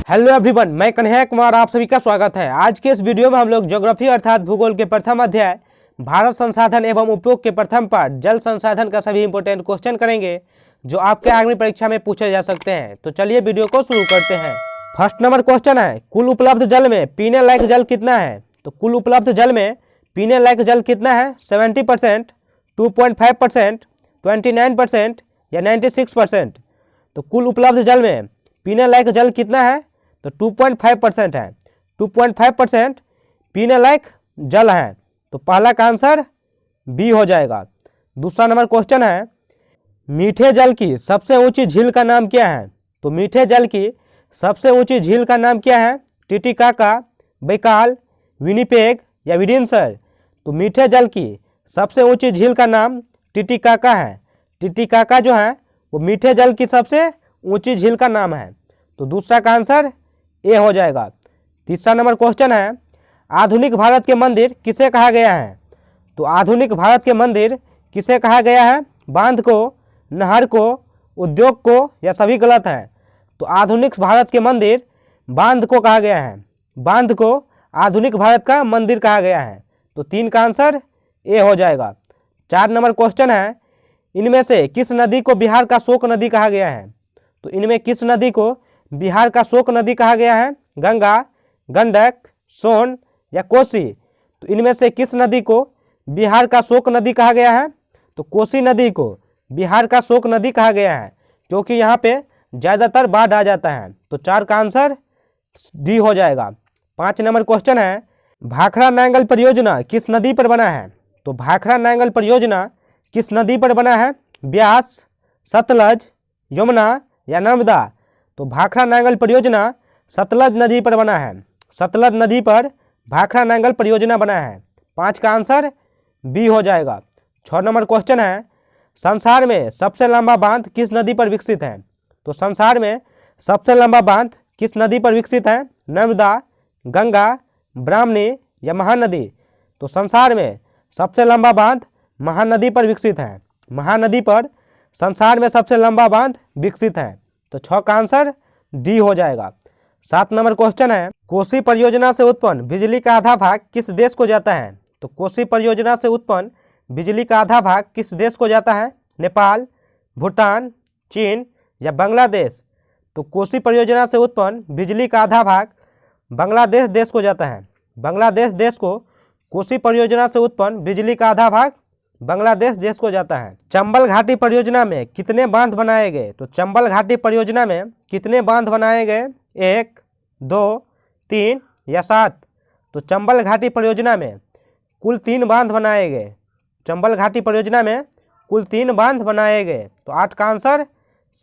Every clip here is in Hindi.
हेलो एवरीवन, मैं कन्हैया कुमार, आप सभी का स्वागत है। आज के इस वीडियो में हम लोग ज्योग्राफी अर्थात भूगोल के प्रथम अध्याय भारत संसाधन एवं उपयोग के प्रथम पार्ट जल संसाधन का सभी इंपोर्टेंट क्वेश्चन करेंगे जो आपके आगामी परीक्षा में पूछे जा सकते हैं। तो चलिए वीडियो को शुरू करते हैं। फर्स्ट नंबर क्वेश्चन है, कुल उपलब्ध जल में पीने लायक जल कितना है? तो कुल उपलब्ध जल में पीने लायक जल कितना है? 70%, 2.5%, 29% या 96%। तो कुल उपलब्ध जल में पीने लायक जल कितना है? तो 2.5% है। 2.5% पीने लायक जल है। तो पहला का आंसर बी हो जाएगा। दूसरा नंबर क्वेश्चन है, मीठे जल की सबसे ऊंची झील का नाम क्या है? तो मीठे जल की सबसे ऊंची झील का नाम क्या है? टिटिकाका, बैकाल, विनिपेग या विंडसर। तो मीठे जल की सबसे ऊंची झील का नाम टिटिकाका है। टिटिकाका जो है वो मीठे जल की सबसे ऊंची झील का नाम है। तो दूसरा का आंसर ए हो जाएगा। तीसरा नंबर क्वेश्चन है, आधुनिक भारत के मंदिर किसे कहा गया है? तो आधुनिक भारत के मंदिर किसे कहा गया है? बांध को, नहर को, उद्योग को या सभी गलत हैं? तो आधुनिक भारत के मंदिर बांध को कहा गया है। बांध को आधुनिक भारत का मंदिर कहा गया है। तो 3 का आंसर ए हो जाएगा। 4 नंबर क्वेश्चन है, इनमें से किस नदी को बिहार का शोक नदी कहा गया है? तो इनमें किस नदी को बिहार का शोक नदी कहा गया है? गंगा, गंडक, सोन या कोसी। तो इनमें से किस नदी को बिहार का शोक नदी कहा गया है? तो कोसी नदी को बिहार का शोक नदी कहा गया है, क्योंकि यहाँ पे ज़्यादातर बाढ़ आ जाता है। तो 4 का आंसर डी हो जाएगा। 5 नंबर क्वेश्चन है, भाखड़ा नांगल परियोजना किस नदी पर बना है? तो भाखड़ा नांगल परियोजना किस नदी पर बना है? ब्यास, सतलज, यमुना या नर्मदा। तो भाखड़ा नांगल परियोजना सतलज नदी पर बना है। सतलज नदी पर भाखड़ा नांगल परियोजना बना है। 5 का आंसर बी हो जाएगा। 6 नंबर क्वेश्चन है, संसार में सबसे लंबा बांध किस नदी पर विकसित है? तो संसार में सबसे लंबा बांध किस नदी पर विकसित है? नर्मदा, गंगा, ब्राह्मणी या महानदी। तो संसार में सबसे लंबा बांध महानदी पर विकसित है। महानदी पर संसार में सबसे लंबा बांध विकसित है। तो 6 का आंसर डी हो जाएगा। 7 नंबर क्वेश्चन है, कोसी परियोजना से उत्पन्न बिजली का आधा भाग किस देश को जाता है? तो कोसी परियोजना से उत्पन्न बिजली का आधा भाग किस देश को जाता है? नेपाल, भूटान, चीन या बांग्लादेश। तो कोसी परियोजना से उत्पन्न बिजली का आधा भाग बांग्लादेश देश को जाता है। बांग्लादेश देश को कोसी परियोजना से उत्पन्न बिजली का आधा भाग बांग्लादेश देश को जाता है। चंबल घाटी परियोजना में कितने बांध बनाए गए? तो चंबल घाटी परियोजना में कितने बांध बनाए गए? 1, 2, 3 या 7। तो चंबल घाटी परियोजना में कुल 3 बांध बनाए गए। चंबल घाटी परियोजना में कुल 3 बांध बनाए गए। तो 8 का आंसर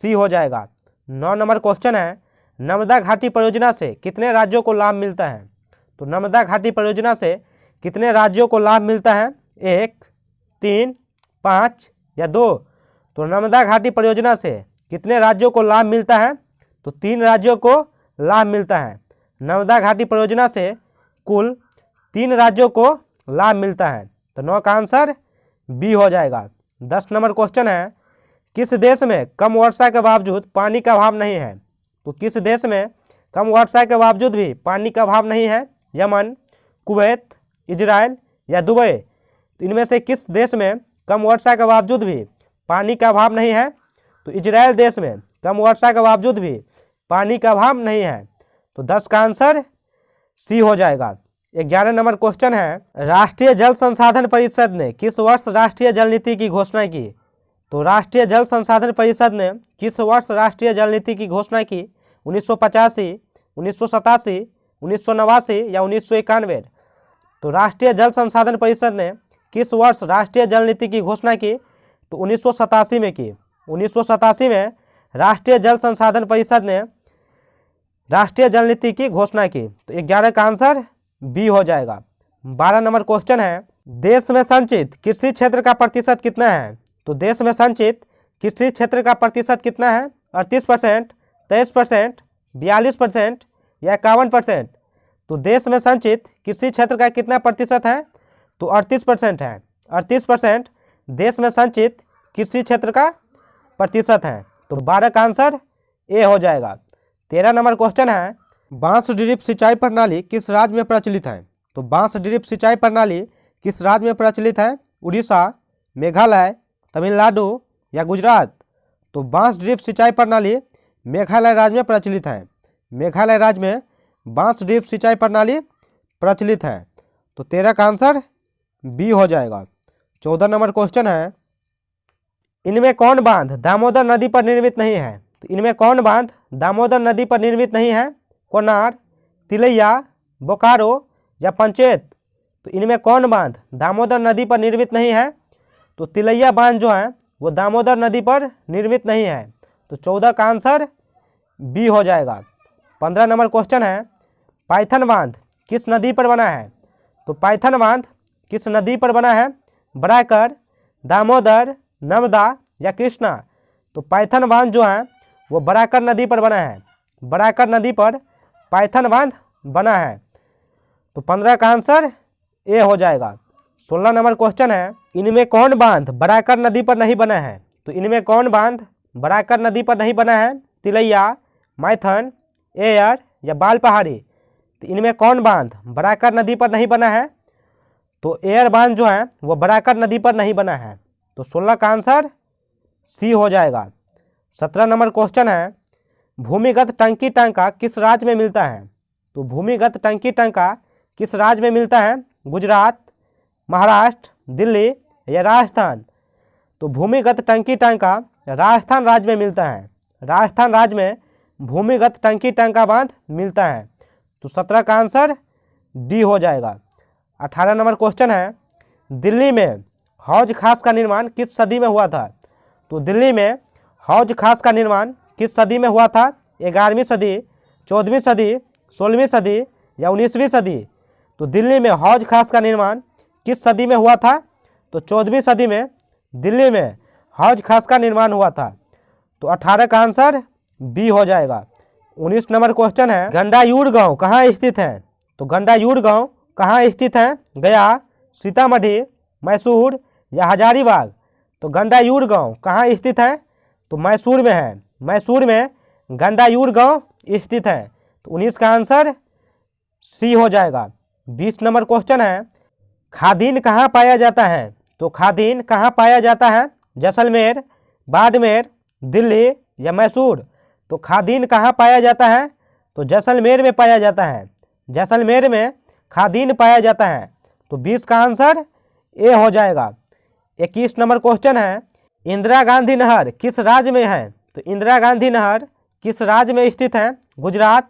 सी हो जाएगा। 9 नंबर क्वेश्चन है, नर्मदा घाटी परियोजना से कितने राज्यों को लाभ मिलता है? तो नर्मदा घाटी परियोजना से कितने राज्यों को लाभ मिलता है? 1, 3, 5 या 2। तो नर्मदा घाटी परियोजना से कितने राज्यों को लाभ मिलता है? तो 3 राज्यों को लाभ मिलता है। नर्मदा घाटी परियोजना से कुल 3 राज्यों को लाभ मिलता है। तो 9 का आंसर बी हो जाएगा। 10 नंबर क्वेश्चन है, किस देश में कम वर्षा के बावजूद पानी का अभाव नहीं है? तो किस देश में कम वर्षा के बावजूद भी पानी का अभाव नहीं है? यमन, कुवैत, इजराइल या दुबई। इनमें से किस देश में कम वर्षा के बावजूद भी पानी का अभाव नहीं है? तो इजराइल देश में कम वर्षा के बावजूद भी पानी का अभाव नहीं है। तो 10 का आंसर सी हो जाएगा। 11 नंबर क्वेश्चन है, राष्ट्रीय जल संसाधन परिषद ने किस वर्ष राष्ट्रीय जल नीति की घोषणा की? तो राष्ट्रीय जल संसाधन परिषद ने किस वर्ष राष्ट्रीय जल नीति की घोषणा की? 1985, 1987, 1989 या 1991। तो राष्ट्रीय जल संसाधन परिषद ने किस वर्ष राष्ट्रीय जल नीति की घोषणा की? तो 1987 में की। 1987 में राष्ट्रीय जल संसाधन परिषद ने राष्ट्रीय जल नीति की घोषणा की। तो 11 का आंसर बी हो जाएगा। 12 नंबर क्वेश्चन है, देश में संचित कृषि क्षेत्र का प्रतिशत कितना है? तो देश में संचित कृषि क्षेत्र का प्रतिशत कितना है? 38%, 23%, 42% या 51%। तो देश में संचित कृषि क्षेत्र का कितना प्रतिशत है? तो 38% है। 38% देश में संचित कृषि क्षेत्र का प्रतिशत है। तो 12 का आंसर ए हो जाएगा। 13 नंबर क्वेश्चन है, बांस ड्रिप सिंचाई प्रणाली किस राज्य में प्रचलित है? तो बांस ड्रिप सिंचाई प्रणाली किस राज्य में प्रचलित है? उड़ीसा, मेघालय, तमिलनाडु या गुजरात? तो बांस ड्रिप सिंचाई प्रणाली मेघालय राज्य में प्रचलित है। मेघालय राज्य में बांस ड्रिप सिंचाई प्रणाली प्रचलित है। तो 13 का आंसर बी हो जाएगा। 14 नंबर क्वेश्चन है, इनमें कौन बांध दामोदर नदी पर निर्मित नहीं है? तो इनमें कौन बांध दामोदर नदी पर निर्मित नहीं है? कोनार, तिलैया, बोकारो या पंचेत? तो इनमें कौन बांध दामोदर नदी पर निर्मित नहीं है? तो तिलैया बांध जो है वो दामोदर नदी पर निर्मित नहीं है। तो 14 का आंसर बी हो जाएगा। 15 नंबर क्वेश्चन है, पाइथन बांध किस नदी पर बना है? तो पाइथन बांध किस नदी पर बना है? बराकर, दामोदर, नर्मदा या कृष्णा? तो पाइथन बांध जो है वो बराकर नदी पर बना है। बराकर नदी पर पाइथन बांध बना है। तो 15 का आंसर ए हो जाएगा। 16 नंबर क्वेश्चन है, इनमें कौन बांध बराकर नदी पर नहीं बना है? तो इनमें कौन बांध बराकर नदी पर नहीं बना है? तिलैया, माइथन, एयर या बाल पहाड़ी? तो इनमें कौन बांध बराकर नदी पर नहीं बना है? तो एयर बांध जो है वो बराकर नदी पर नहीं बना है। तो 16 का आंसर सी हो जाएगा। 17 नंबर क्वेश्चन है, भूमिगत टंकी टंका किस राज्य में मिलता है? तो भूमिगत टंकी टंका किस राज्य में मिलता है? गुजरात, महाराष्ट्र, दिल्ली या राजस्थान? तो भूमिगत टंकी टंका राजस्थान राज्य में मिलता है। राजस्थान राज्य में भूमिगत टंकी टंका बांध मिलता है। तो 17 का आंसर डी हो जाएगा। 18 नंबर क्वेश्चन है, दिल्ली में हौज खास का निर्माण किस सदी में हुआ था? तो दिल्ली में हौज खास का निर्माण किस सदी में हुआ था? 11वीं सदी, 14वीं सदी, 16वीं सदी या 19वीं सदी? तो दिल्ली में हौज खास का निर्माण किस सदी में हुआ था? तो 14वीं सदी में दिल्ली में हौज खास का निर्माण हुआ था। तो 18 का आंसर बी हो जाएगा। 19 नंबर क्वेश्चन है, गंडायूर गांव कहाँ स्थित है? तो गंडायूर गांव कहाँ स्थित है? गया, सीतामढ़ी, मैसूर या हजारीबाग? तो गंडायूर गांव कहाँ स्थित है? तो मैसूर में है। मैसूर में गंडायूर गांव स्थित है। तो 19 का आंसर सी हो जाएगा। 20 नंबर क्वेश्चन है, खादीन कहाँ पाया जाता है? तो खादीन कहाँ पाया जाता है? जैसलमेर, बाड़मेर, दिल्ली या मैसूर? तो खादीन कहाँ पाया जाता है? तो जैसलमेर में पाया जाता है। जैसलमेर में खादीन पाया जाता है। तो 20 का आंसर ए हो जाएगा। 21 नंबर क्वेश्चन है, इंदिरा गांधी नहर किस राज्य में है? तो इंदिरा गांधी नहर किस राज्य में स्थित है? गुजरात,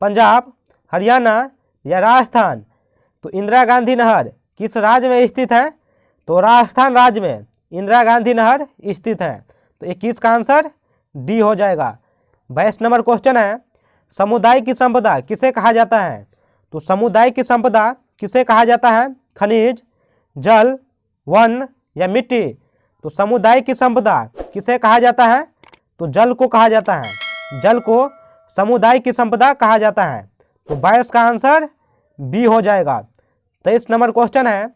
पंजाब, हरियाणा या राजस्थान? तो इंदिरा गांधी नहर किस राज्य में स्थित है? तो राजस्थान राज्य में इंदिरा गांधी नहर स्थित है। तो 21 का आंसर डी हो जाएगा। 22 नंबर क्वेश्चन है, समुदाय की संपदा किसे कहा जाता है? तो समुदाय की संपदा किसे कहा जाता है? खनिज, जल, वन या मिट्टी? तो समुदाय की संपदा किसे कहा जाता है? तो जल को कहा जाता है। जल को समुदाय की संपदा कहा जाता है। तो 22 का आंसर बी हो जाएगा। 23 नंबर क्वेश्चन है,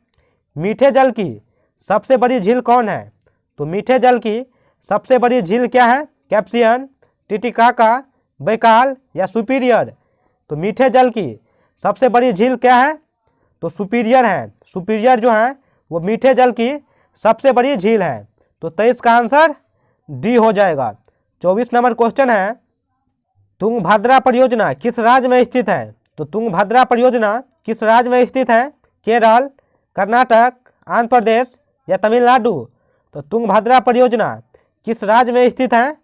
मीठे जल की सबसे बड़ी झील कौन है? तो मीठे जल की सबसे बड़ी झील क्या है? कैप्सियन, टिटिकाका, बैकाल या सुपीरियर? तो मीठे जल की सबसे बड़ी झील क्या है? तो सुपीरियर है। सुपीरियर जो है वो मीठे जल की सबसे बड़ी झील है। तो 23 का आंसर डी हो जाएगा। 24 नंबर क्वेश्चन है, तुंगभद्रा परियोजना किस राज्य में स्थित है? तो तुंगभद्रा परियोजना किस राज्य में स्थित है? केरल, कर्नाटक, आंध्र प्रदेश या तमिलनाडु? तो तुंगभद्रा परियोजना किस राज्य में स्थित है?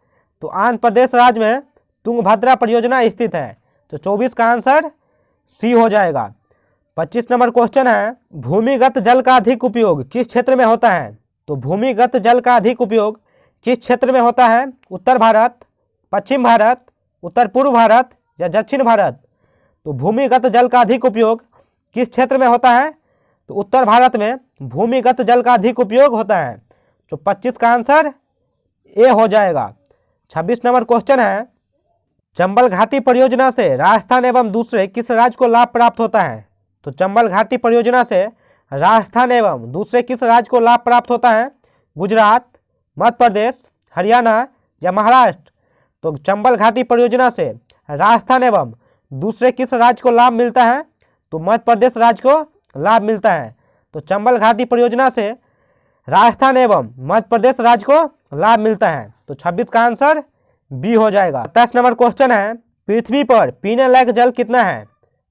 तो आंध्र प्रदेश राज्य में तुंगभद्रा परियोजना स्थित है। तो 24 का आंसर सी हो जाएगा। 25 नंबर क्वेश्चन है, भूमिगत जल का अधिक उपयोग किस क्षेत्र में होता है? तो भूमिगत जल का अधिक उपयोग किस क्षेत्र में होता है? उत्तर भारत, पश्चिम भारत, उत्तर पूर्व भारत या दक्षिण भारत? तो भूमिगत जल का अधिक उपयोग किस क्षेत्र में होता है? तो उत्तर भारत में भूमिगत जल का अधिक उपयोग होता है। तो 25 का आंसर ए हो जाएगा। 26 नंबर क्वेश्चन है, चंबल घाटी परियोजना से राजस्थान एवं दूसरे किस राज्य को लाभ प्राप्त होता है? तो चंबल घाटी परियोजना से राजस्थान एवं दूसरे किस राज्य को लाभ प्राप्त होता है? गुजरात, मध्य प्रदेश, हरियाणा या महाराष्ट्र? तो चंबल घाटी परियोजना से राजस्थान एवं दूसरे किस राज्य को लाभ मिलता है? तो मध्य प्रदेश राज्य को लाभ मिलता है। तो चंबल घाटी परियोजना से राजस्थान एवं मध्य प्रदेश राज्य को लाभ मिलता है। तो 26 का आंसर बी हो जाएगा। 10 नंबर क्वेश्चन है, पृथ्वी पर पीने लायक जल कितना है?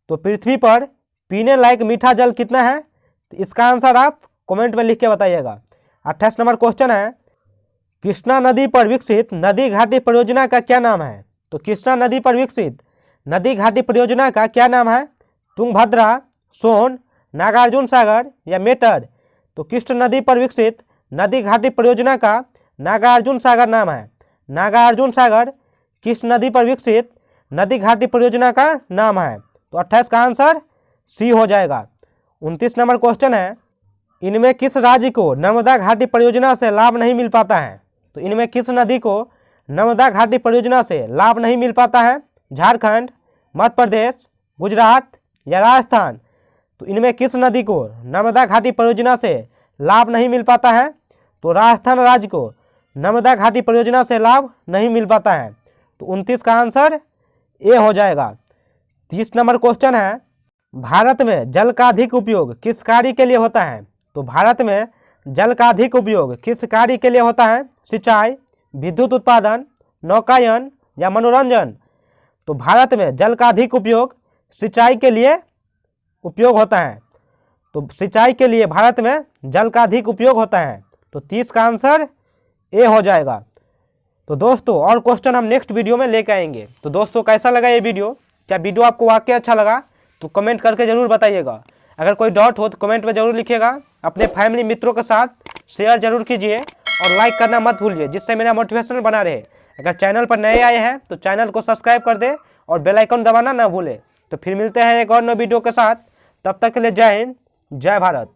तो पृथ्वी पर पीने लायक मीठा जल कितना है? तो इसका आंसर आप कमेंट में लिख के बताइएगा। 28 नंबर क्वेश्चन है, कृष्णा नदी पर विकसित नदी घाटी परियोजना का क्या नाम है? तो कृष्णा नदी पर विकसित नदी घाटी परियोजना का क्या नाम है? तुंगभद्रा, सोन, नागार्जुन सागर या मेटर? तो कृष्ण नदी पर विकसित नदी घाटी परियोजना का नागार्जुन सागर नाम है। नागार्जुन सागर कृष्ण नदी पर विकसित नदी घाटी परियोजना का नाम है। तो 28 का आंसर सी हो जाएगा। 29 नंबर क्वेश्चन है, इनमें किस राज्य को नर्मदा घाटी परियोजना से लाभ नहीं मिल पाता है? तो इनमें किस नदी को नर्मदा घाटी परियोजना से लाभ नहीं मिल पाता है? झारखंड, मध्य प्रदेश, गुजरात या राजस्थान? तो इनमें किस नदी को नर्मदा घाटी परियोजना से लाभ नहीं मिल पाता है? तो राजस्थान राज्य को नर्मदा घाटी परियोजना से लाभ नहीं मिल पाता है। तो 29 का आंसर ए हो जाएगा। 30 नंबर क्वेश्चन है, भारत में जल का अधिक उपयोग किस कार्य के लिए होता है? तो भारत में जल का अधिक उपयोग किस कार्य के लिए होता है? सिंचाई, विद्युत उत्पादन, नौकायन या मनोरंजन? तो भारत में जल का अधिक उपयोग सिंचाई के लिए उपयोग होता है। तो सिंचाई के लिए भारत में जल का अधिक उपयोग होता है। तो 30 का आंसर ए हो जाएगा। तो दोस्तों और क्वेश्चन हम नेक्स्ट वीडियो में लेकर आएंगे। तो दोस्तों कैसा लगा ये वीडियो? क्या वीडियो आपको वाकई अच्छा लगा? तो कमेंट करके ज़रूर बताइएगा। अगर कोई डाउट हो तो कमेंट में ज़रूर लिखिएगा। अपने फैमिली मित्रों के साथ शेयर जरूर कीजिए और लाइक करना मत भूलिए, जिससे मेरा मोटिवेशन बना रहे। अगर चैनल पर नए आए हैं तो चैनल को सब्सक्राइब कर दे और बेल आइकन दबाना ना भूले। तो फिर मिलते हैं एक और नए वीडियो के साथ। तब तक के लिए जय हिंद, जय भारत।